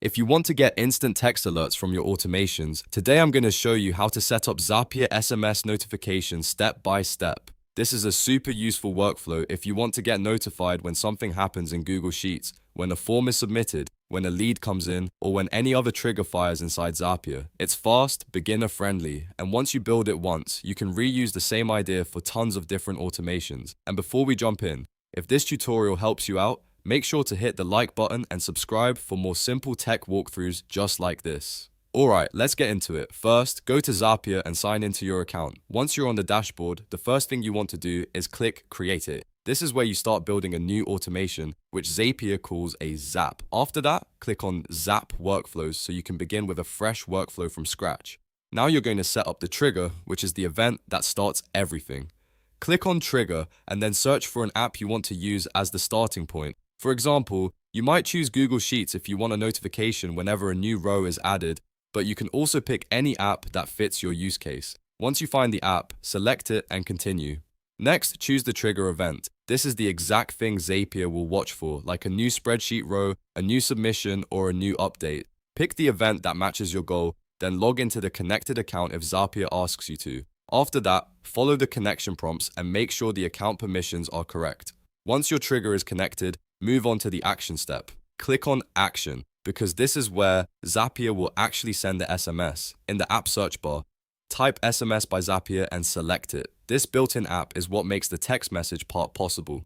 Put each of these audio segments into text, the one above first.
If you want to get instant text alerts from your automations, today I'm going to show you how to set up Zapier SMS notifications step by step. This is a super useful workflow if you want to get notified when something happens in Google Sheets, when a form is submitted, when a lead comes in, or when any other trigger fires inside Zapier. It's fast, beginner-friendly, and once you build it once, you can reuse the same idea for tons of different automations. And before we jump in, if this tutorial helps you out, make sure to hit the like button and subscribe for more simple tech walkthroughs just like this. Alright, let's get into it. First, go to Zapier and sign into your account. Once you're on the dashboard, the first thing you want to do is click Create It. This is where you start building a new automation, which Zapier calls a Zap. After that, click on Zap Workflows so you can begin with a fresh workflow from scratch. Now you're going to set up the trigger, which is the event that starts everything. Click on Trigger and then search for an app you want to use as the starting point. For example, you might choose Google Sheets if you want a notification whenever a new row is added, but you can also pick any app that fits your use case. Once you find the app, select it and continue. Next, choose the trigger event. This is the exact thing Zapier will watch for, like a new spreadsheet row, a new submission, or a new update. Pick the event that matches your goal, then log into the connected account if Zapier asks you to. After that, follow the connection prompts and make sure the account permissions are correct. Once your trigger is connected, move on to the action step. Click on Action, because this is where Zapier will actually send the SMS. In the app search bar, type SMS by Zapier and select it. This built-in app is what makes the text message part possible.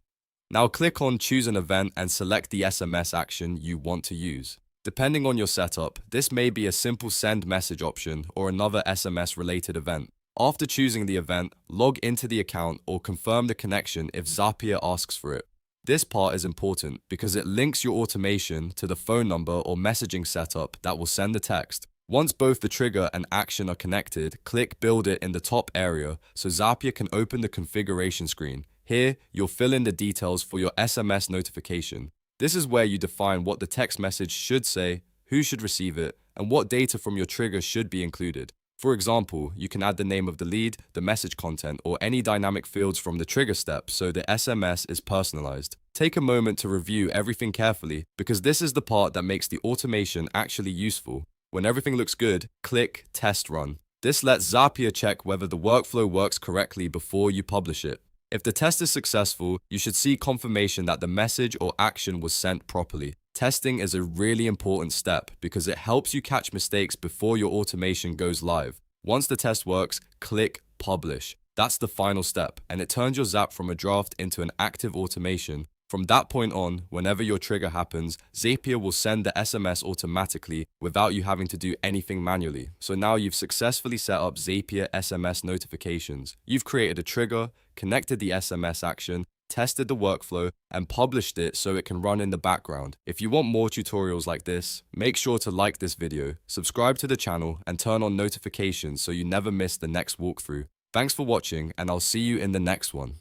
Now click on Choose an event and select the SMS action you want to use. Depending on your setup, this may be a simple send message option or another SMS-related event. After choosing the event, log into the account or confirm the connection if Zapier asks for it. This part is important because it links your automation to the phone number or messaging setup that will send the text. Once both the trigger and action are connected, click Build It in the top area so Zapier can open the configuration screen. Here, you'll fill in the details for your SMS notification. This is where you define what the text message should say, who should receive it, and what data from your trigger should be included. For example, you can add the name of the lead, the message content, or any dynamic fields from the trigger step so the SMS is personalized. Take a moment to review everything carefully because this is the part that makes the automation actually useful. When everything looks good, click Test Run. This lets Zapier check whether the workflow works correctly before you publish it. If the test is successful, you should see confirmation that the message or action was sent properly. Testing is a really important step because it helps you catch mistakes before your automation goes live. Once the test works, click Publish. That's the final step, and it turns your Zap from a draft into an active automation. From that point on, whenever your trigger happens, Zapier will send the SMS automatically without you having to do anything manually. So now you've successfully set up Zapier SMS notifications. You've created a trigger, connected the SMS action, tested the workflow, and published it so it can run in the background. If you want more tutorials like this, make sure to like this video, subscribe to the channel, and turn on notifications so you never miss the next walkthrough. Thanks for watching, and I'll see you in the next one.